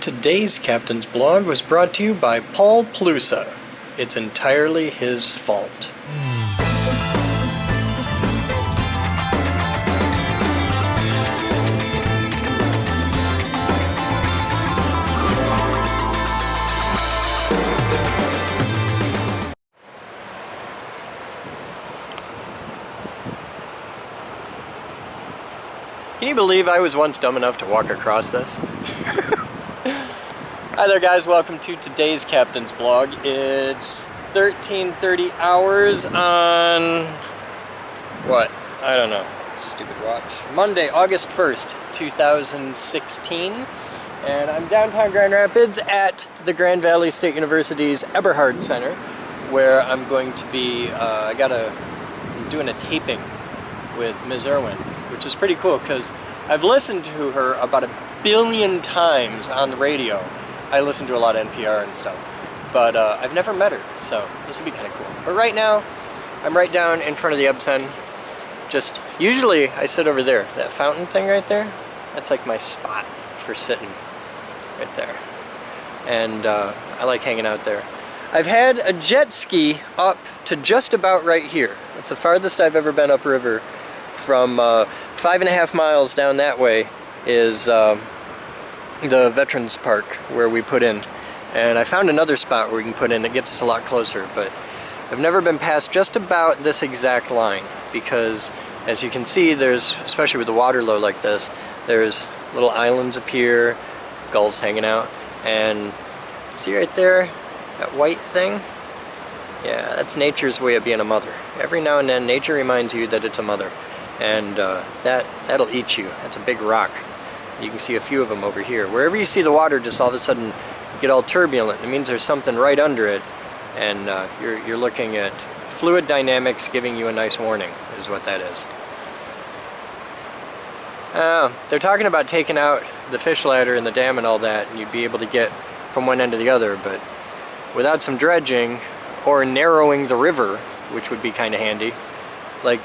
Today's Captain's Blog was brought to you by Paul Plusa. It's entirely his fault. Can you believe I was once dumb enough to walk across this? Hi there guys, welcome to today's Captain's Blog. It's 13:30 hours on... what? I don't know. Stupid watch. Monday, August 1st, 2016. And I'm downtown Grand Rapids at the Grand Valley State University's Eberhard Center, where I'm going to be, I'm doing a taping with Ms. Irwin, which is pretty cool because I've listened to her about 1 billion times on the radio. I listen to a lot of NPR and stuff, but I've never met her, so this will be kind of cool. But right now, I'm right down in front of the Ebsen. Just, usually I sit over there, that fountain thing right there, that's like my spot for sitting, right there. And I like hanging out there. I've had a jet ski up to just about right here. It's the farthest I've ever been upriver. From 5.5 miles down that way is the Veterans Park where we put in. And I found another spot where we can put in that gets us a lot closer, but I've never been past just about this exact line because, as you can see, there's, especially with the water low like this, there's little islands appear, gulls hanging out, and see right there, that white thing? Yeah, that's nature's way of being a mother. Every now and then, nature reminds you that it's a mother. And that'll eat you. That's a big rock. You can see a few of them over here. Wherever you see the water just all of a sudden get all turbulent, it means there's something right under it, and you're looking at fluid dynamics giving you a nice warning, is what that is. They're talking about taking out the fish ladder and the dam and all that, and you'd be able to get from one end to the other, but without some dredging or narrowing the river, which would be kind of handy, like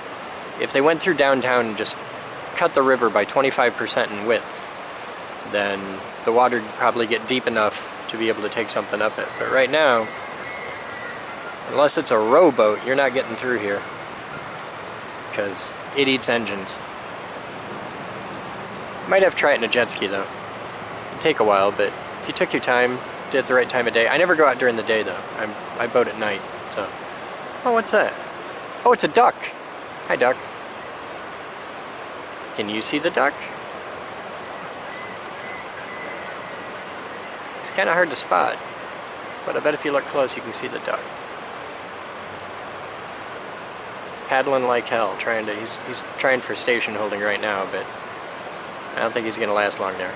if they went through downtown and just cut the river by 25% in width, then the water would probably get deep enough to be able to take something up it. But right now, unless it's a rowboat, you're not getting through here because it eats engines. Might have to try it in a jet ski though. It'd take a while, but if you took your time, did it at the right time of day. I never go out during the day though. I boat at night, so. Oh, what's that? Oh, it's a duck. Hi, duck. Can you see the duck? It's kind of hard to spot, but I bet if you look close you can see the duck. Paddling like hell, he's trying for station holding right now, but I don't think he's gonna last long there.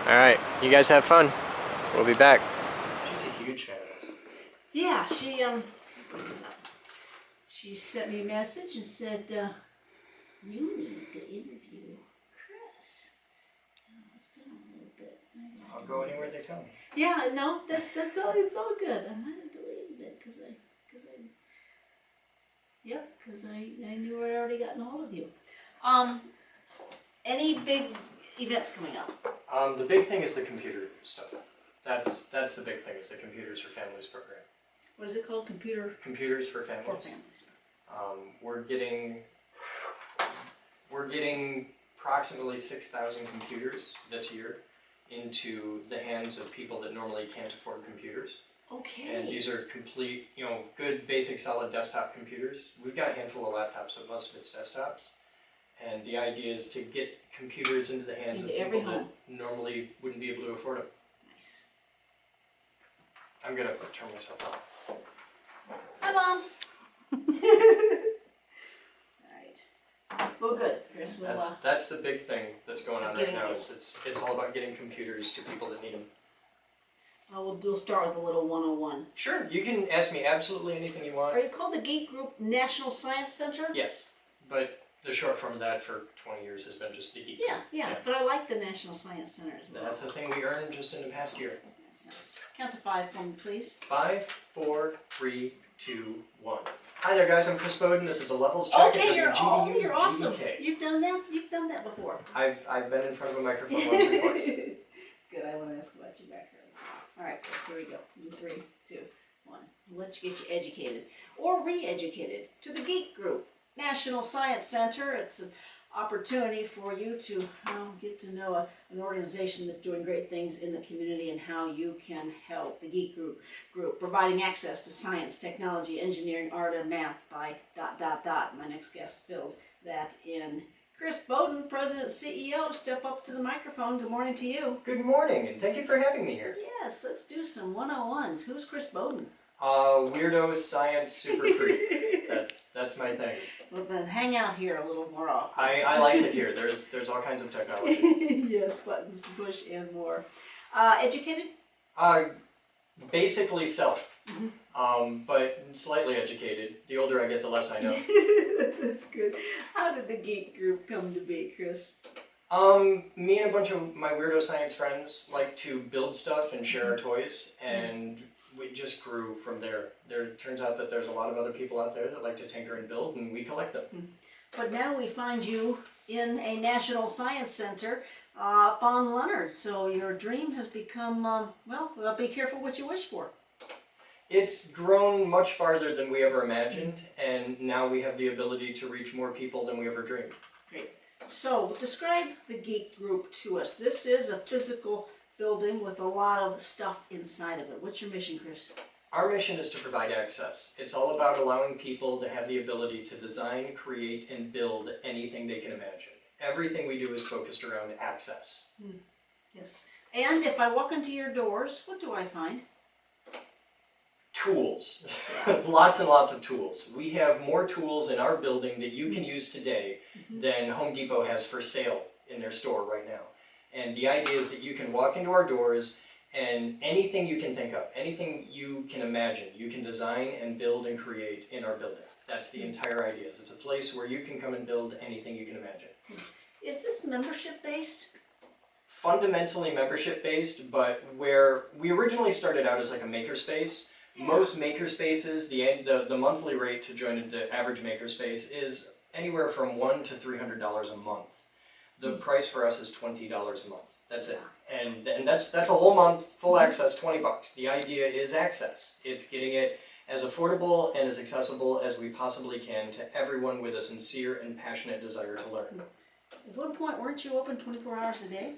Alright, you guys have fun. We'll be back. She's a huge fan of this. Yeah, she sent me a message and said, you need to interview Chris. It's been a little bit. I'll go anywhere they tell me. Yeah, no, that's all. It's all good. I might have deleted it because I knew I'd already gotten a hold of you. Any big events coming up? The big thing is the computer stuff. That's the big thing, is the Computers for Families program. What is it called? Computers for Families. For families. We're getting approximately 6,000 computers this year into the hands of people that normally can't afford computers. Okay. And these are complete, good, basic, solid desktop computers. We've got a handful of laptops, but most of it's desktops. And the idea is to get computers into the hands of people that normally wouldn't be able to afford them. Nice. I'm gonna turn myself off. Hi, Mom. Alright. Well, good. Chris, That's the big thing that's going on right now. It's all about getting computers to people that need them. We'll start with a little 101. Sure, you can ask me absolutely anything you want. Are you called the Geek Group National Science Center? Yes, but the short form of that for 20 years has been just the Geek Group. Yeah, but I like the National Science Center as well. That's a thing we earned just in the past year. That's nice. Count to 5 for me, please. 5, 4, 3, 2, 1. Hi there, guys. I'm Chris Boden. This is a levels check. Okay, you're GDU, awesome. GEK. You've done that. You've done that before. I've been in front of a microphone once or twice. Good. I want to ask about your background. All right, Chris. Here we go. In 3, 2, 1. Let's get you educated or re-educated to the Geek Group National Science Center. It's an opportunity for you to get to know an organization that's doing great things in the community and how you can help the Geek Group providing access to science, technology, engineering, art, and math by ... My next guest fills that in. Chris Boden, President CEO, step up to the microphone. Good morning to you. Good morning, and thank you for having me here. Yes, let's do some 101s. Who's Chris Boden? Weirdo science super freak. That's my thing. Well, then hang out here a little more often. I like it here. There's all kinds of technology. Yes, buttons to push and more. Educated? Basically self. But slightly educated. The older I get, the less I know. That's good. How did the Geek Group come to be, Chris? Me and a bunch of my weirdo science friends like to build stuff and share our toys, and we just grew from there. It turns out that there's a lot of other people out there that like to tinker and build, and we collect them. But now we find you in a National Science Center up on Leonard, so your dream has become, well, be careful what you wish for. It's grown much farther than we ever imagined, and now we have the ability to reach more people than we ever dreamed. Great. So, describe the Geek Group to us. This is a physical building with a lot of stuff inside of it. What's your mission, Chris? Our mission is to provide access. It's all about allowing people to have the ability to design, create, and build anything they can imagine. Everything we do is focused around access. Yes. And if I walk into your doors, what do I find? Tools. Lots and lots of tools. We have more tools in our building that you can use today than Home Depot has for sale in their store right now. And the idea is that you can walk into our doors and anything you can think of, anything you can imagine, you can design and build and create in our building. That's the entire idea. It's a place where you can come and build anything you can imagine. Is this membership-based? Fundamentally membership-based, but where we originally started out as like a makerspace. Most makerspaces, the monthly rate to join the average makerspace is anywhere from $100 to $300 a month. The price for us is $20 a month. That's it, and that's a whole month, full access, $20. The idea is access. It's getting it as affordable and as accessible as we possibly can to everyone with a sincere and passionate desire to learn. At one point, weren't you open 24 hours a day?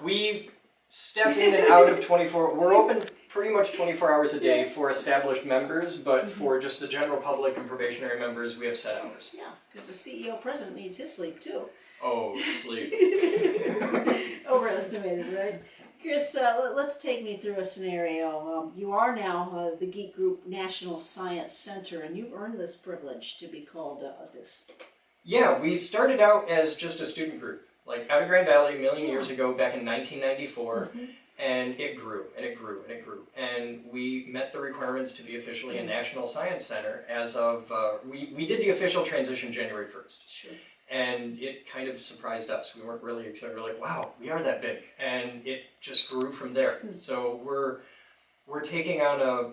We step in and out of 24. We're open pretty much 24 hours a day for established members, but for just the general public and probationary members, we have set hours. Yeah, because the CEO president needs his sleep too. Oh, sleep. Overestimated, right? Chris, let's take me through a scenario. You are now the Geek Group National Science Center, and you've earned this privilege to be called this. Yeah, we started out as just a student group, like out of Grand Valley a million years ago, back in 1994, and it grew, and it grew, and it grew. And we met the requirements to be officially a National Science Center as of, we did the official transition January 1st. Sure. And it kind of surprised us. We weren't really excited. We're like, wow, we are that big. And it just grew from there. So we're taking on a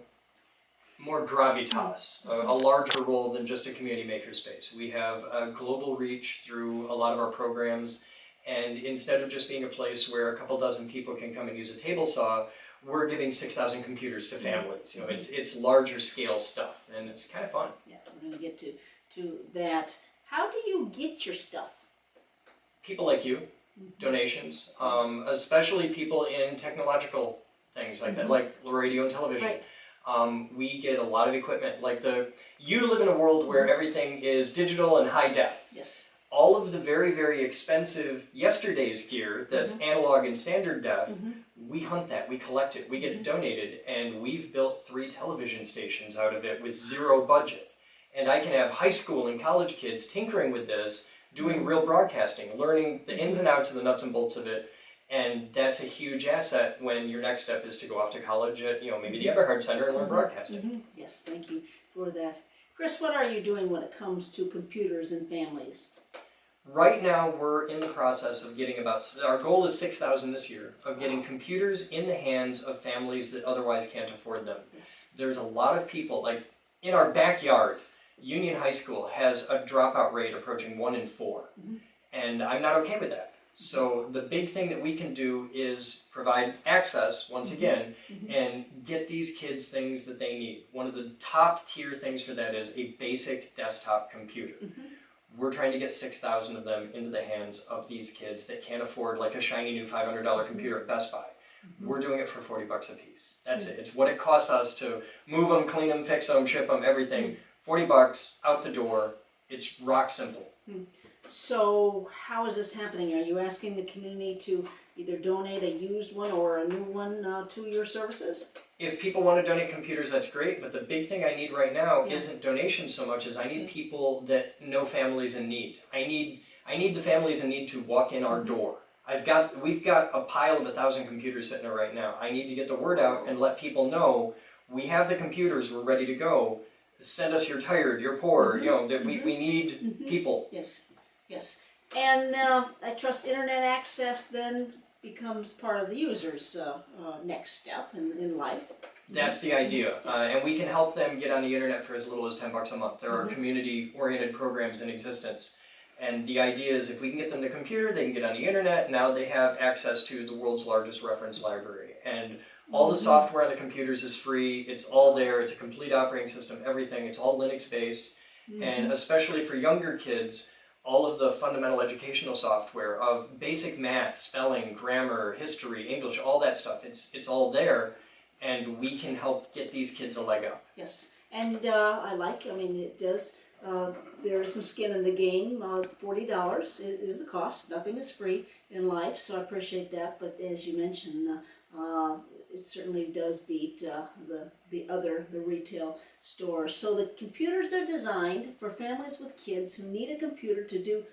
more gravitas, a larger role than just a community makerspace. We have a global reach through a lot of our programs. And instead of just being a place where a couple dozen people can come and use a table saw, we're giving 6,000 computers to families. You know, it's larger scale stuff, and it's kind of fun. Yeah, we're going to get to that. How do you get your stuff? People like you, donations, especially people in technological things like that, like radio and television. Right. We get a lot of equipment. Like you live in a world where everything is digital and high def. Yes. All of the very, very expensive yesterday's gear that's analog and standard def, we hunt that, we collect it, we get it donated, and we've built 3 television stations out of it with 0 budget. And I can have high school and college kids tinkering with this, doing real broadcasting, learning the ins and outs of the nuts and bolts of it, and that's a huge asset when your next step is to go off to college at, maybe the Eberhard Center and learn broadcasting. Yes, thank you for that. Chris, what are you doing when it comes to computers and families? Right now, we're in the process of getting our goal is 6,000 this year, of getting computers in the hands of families that otherwise can't afford them. Yes. There's a lot of people, like in our backyard, Union High School has a dropout rate approaching 1 in 4, and I'm not okay with that. So the big thing that we can do is provide access, once again, and get these kids things that they need. One of the top tier things for that is a basic desktop computer. We're trying to get 6,000 of them into the hands of these kids that can't afford like a shiny new $500 computer at Best Buy. We're doing it for 40 bucks a piece. That's it. It's what it costs us to move them, clean them, fix them, ship them, everything. 40 bucks out the door. It's rock simple. So how is this happening? Are you asking the community to either donate a used one or a new one to your services? If people want to donate computers, that's great, but the big thing I need right now isn't donations so much as I need people that know families in need. I need the families in need to walk in our door. We've got a pile of 1,000 computers sitting there right now. I need to get the word out and let people know we have the computers, we're ready to go. Send us you're tired, you're poor, you know, that we need people. Yes, yes. And I trust internet access then becomes part of the user's next step in life. That's the idea, and we can help them get on the internet for as little as 10 bucks a month. There are community-oriented programs in existence, and the idea is if we can get them the computer, they can get on the internet. Now they have access to the world's largest reference library, and all the software on the computers is free. It's all there. It's a complete operating system, everything. It's all Linux-based, and especially for younger kids, all of the fundamental educational software of basic math, spelling, grammar, history, English, all that stuff, it's all there, and we can help get these kids a leg up. Yes, and it does, there is some skin in the game. $40 is the cost. Nothing is free in life, so I appreciate that, but as you mentioned, it certainly does beat the retail stores. So the computers are designed for families with kids who need a computer to do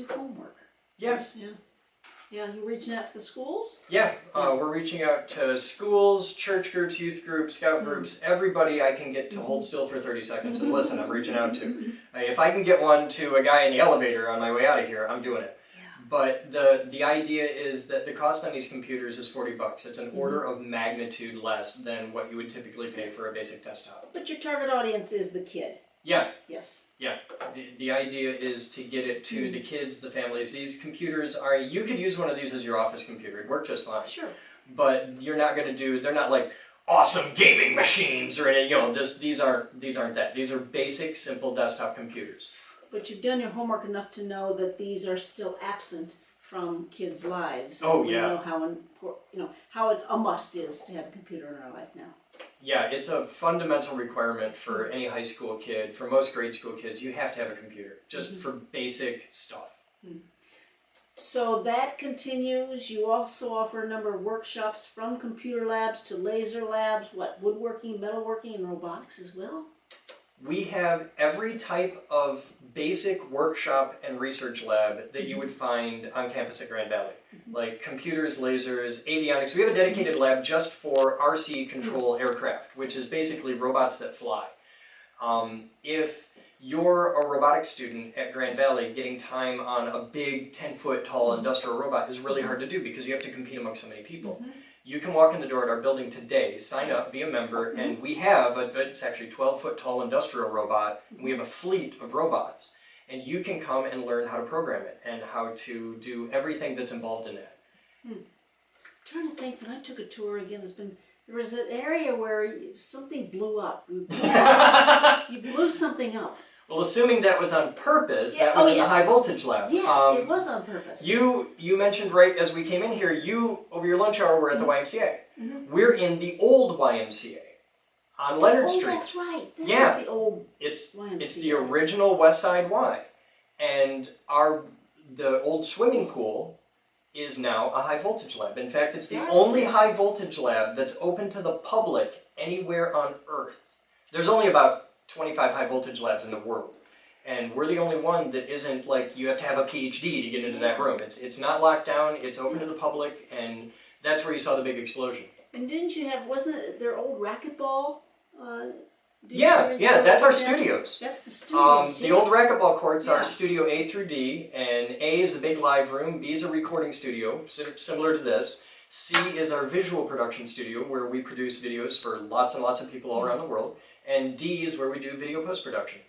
homework. Yes. Yeah. Yeah, you're reaching out to the schools? Yeah, we're reaching out to schools, church groups, youth groups, scout groups, everybody I can get to hold still for 30 seconds and listen, I'm reaching out to. If I can get one to a guy in the elevator on my way out of here, I'm doing it. But the idea is that the cost on these computers is 40 bucks. It's an order of magnitude less than what you would typically pay for a basic desktop. But your target audience is the kid. Yeah. Yes. Yeah. The idea is to get it to the kids, the families. These computers are, you could use one of these as your office computer. It'd work just fine. Sure. But you're not going to do, they're not like awesome gaming machines or anything, you know, these aren't that. These are basic, simple desktop computers. But you've done your homework enough to know that these are still absent from kids' lives. Oh, we yeah. know how important, how a must is to have a computer in our life now. Yeah, it's a fundamental requirement for any high school kid, for most grade school kids. You have to have a computer, just for basic stuff. So that continues. You also offer a number of workshops from computer labs to laser labs, woodworking, metalworking, and robotics as well? We have every type of basic workshop and research lab that you would find on campus at Grand Valley. Like computers, lasers, avionics. We have a dedicated lab just for RC control aircraft, which is basically robots that fly. If you're a robotics student at Grand Valley, getting time on a big 10-foot tall industrial robot is really hard to do because you have to compete among so many people. You can walk in the door at our building today, sign up, be a member, and we have it's actually 12-foot tall industrial robot. We have a fleet of robots, and you can come and learn how to program it and how to do everything that's involved in that. I'm trying to think, when I took a tour again, there was an area where something blew up. You blew something up. Well, assuming that was on purpose, that was in the high voltage lab. Yes, it was on purpose. You mentioned right as we came in here, over your lunch hour, were at the YMCA. We're in the old YMCA on Leonard Street. Oh, that's right. That is the old YMCA. It's the original West Side Y. And the old swimming pool is now a high voltage lab. In fact, it's the only high voltage lab that's open to the public anywhere on Earth. There's only about 25 high voltage labs in the world. And we're the only one that isn't like you have to have a PhD to get into that room. It's not locked down, it's open to the public, and that's where you saw the big explosion. And didn't you have, wasn't it their old racquetball? Yeah, that's our studios. That's the studios. The old racquetball courts are Studio A through D, and A is a big live room, B is a recording studio, similar to this. C is our visual production studio, where we produce videos for lots and lots of people all around the world. And D is where we do video post-production.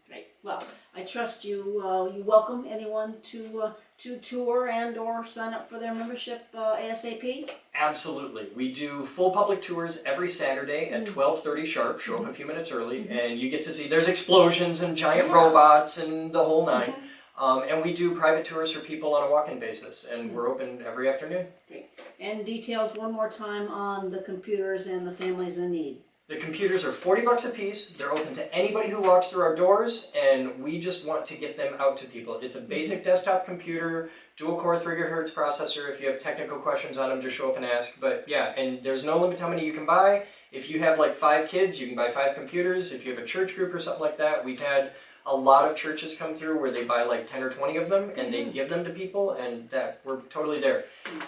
Great. Well, I trust you. You welcome anyone to tour and or sign up for their membership ASAP. Absolutely. We do full public tours every Saturday at 12:30 sharp. Show up a few minutes early, and you get to see. There's explosions and giant robots and the whole nine. And we do private tours for people on a walk-in basis, and we're open every afternoon. Great. And details one more time on the computers and the families in need. The computers are $40 a piece. They're open to anybody who walks through our doors, and we just want to get them out to people. It's a basic desktop computer, dual-core 3 GHz processor. If you have technical questions on them, just show up and ask. But yeah, and there's no limit how many you can buy. If you have like 5 kids, you can buy 5 computers. If you have a church group or something like that, we've had a lot of churches come through where they buy like 10 or 20 of them and they give them to people, and that we're totally there.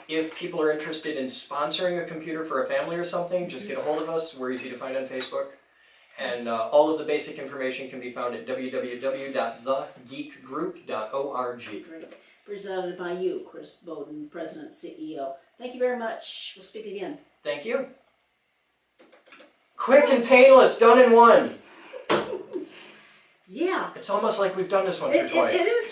If people are interested in sponsoring a computer for a family or something, just get a hold of us. We're easy to find on Facebook. And all of the basic information can be found at www.thegeekgroup.org. Great. Presented by you, Chris Boden, President, CEO. Thank you very much. We'll speak again. Thank you. Quick and painless, done in one. Yeah. It's almost like we've done this once or twice. It is.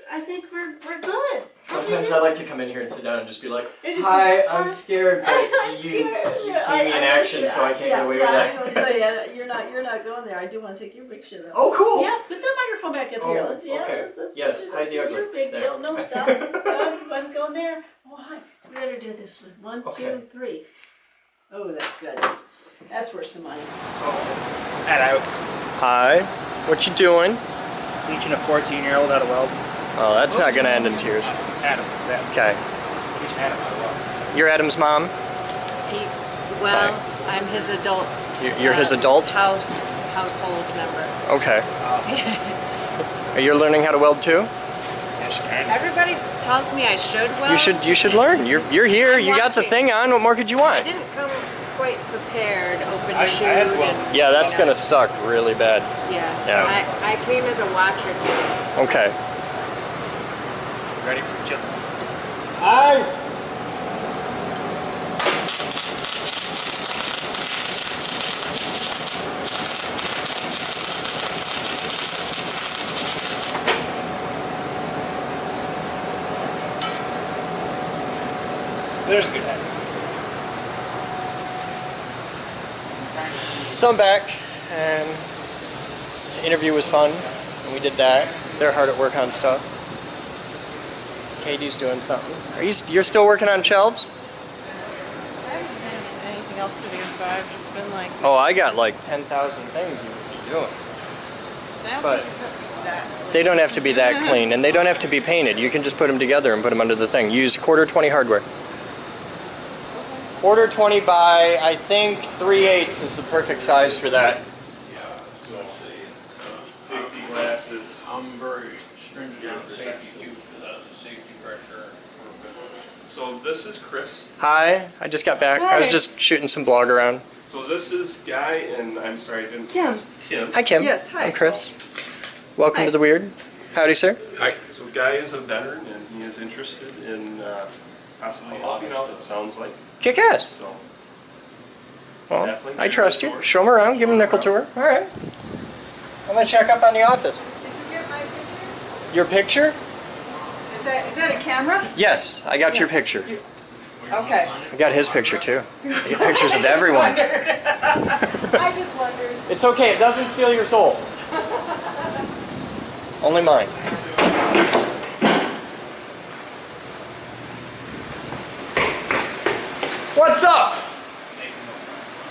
I think we're good. Sometimes I like to come in here and sit down and just be like, "Hi, I'm scared, but you see me in action, so I can't get away with that." I was gonna say, you're not going there. I do want to take your picture though. Oh, cool. Yeah, put that microphone back up here. Okay. Yes, hide the ugly. You're a big There. deal. No, stop. No, you wasn't going there. Oh, hi. We better do this one. 1, 2, 3. Oh, that's good. That's worth some money. Hello. Hi. What you doing? Teaching a 14-year-old how to weld. Oh, that's not gonna end in tears. Adam. Okay. Teaching Adam how to weld. You're Adam's mom? Well, I'm his adult. You're his adult? Household member. Okay. Are you learning how to weld too? Yes, you can. Everybody tells me I should weld. You should learn. You're here. You got the thing on. What more could you I want? didn't come quite prepared, open I shoe. had welded. And, Yeah, that's gonna suck really bad. Yeah. I came as a watcher today. So. Okay. Ready for children? Eyes! So there's a good head. So I'm back, and the interview was fun, and we did that. They're hard at work on stuff. Katie's doing something. You're still working on shelves? I haven't had anything else to do, so I've just been like, Oh, I got like 10,000 things you could be doing. But they don't have to be that clean, and they don't have to be painted. You can just put them together and put them under the thing. Use quarter 20 hardware. Quarter 20 by, I think, 3/8 is the perfect size for that. Safety glasses. I'm very stringent on safety too, because I was a safety director for a business. So this is Chris. Hi, I just got back. I was just shooting some blog around. So this is Guy, and I'm sorry, I didn't. Kim. Kim. Hi, Kim. Yes, hi. I'm Chris. Welcome to the Weird. Howdy, sir. Hi. So Guy is a veteran, and he is interested in possibly helping out. It sounds like. Kick ass. So Well, Definitely I give trust him a you. tour. Show him around. Give him a nickel tour. All right. I'm gonna check up on the office. Did you get my picture? Your picture? Is that a camera? Yes, I got your picture. Okay. I got his picture too. I get pictures of everyone. I just wondered. It's okay. It doesn't steal your soul. Only mine. What's up?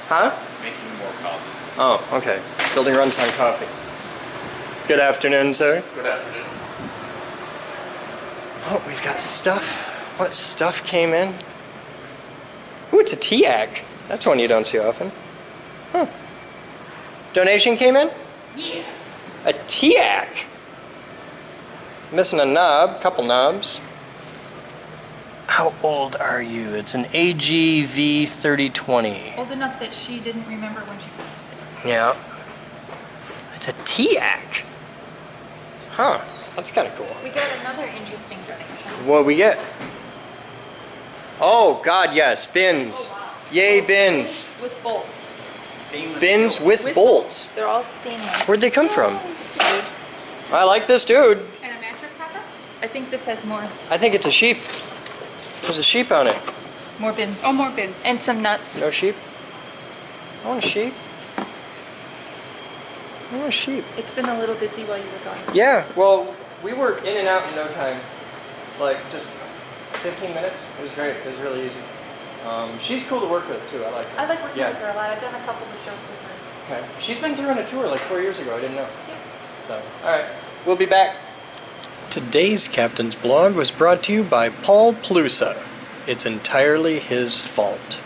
Huh? Making more coffee. Oh, okay. Building runs on coffee. Good afternoon, sir. Good afternoon. Oh, we've got stuff. What stuff came in? Ooh, it's a TIAC. That's one you don't see often. Huh. Donation came in? Yeah. A TIAC. Missing a knob, couple knobs. How old are you? It's an AGV 3020. Old enough that she didn't remember when she purchased it. Yeah. It's a TIAC. Huh. That's kind of cool. We got another interesting donation. What we get? Oh, God, yes. Bins. Yay, bins. With bolts. bins with bolts. They're all stainless. Where'd they come from? Just a dude. I like this dude. And a mattress topper? I think this has more. I think it's a sheep. There's a sheep on it. More bins. Oh, more bins. And some nuts. No sheep? I want a sheep. I want a sheep. It's been a little busy while you were gone. Yeah, well, we were in and out in no time. Like, just 15 minutes. It was great. It was really easy. She's cool to work with, too. I like her. I like working Yeah. with her a lot. I've done a couple of shows with her. Okay. She's been through on a tour like 4 years ago. I didn't know. Yep. So, alright. We'll be back. Today's Captain's Blog was brought to you by Paul Plusa. It's entirely his fault.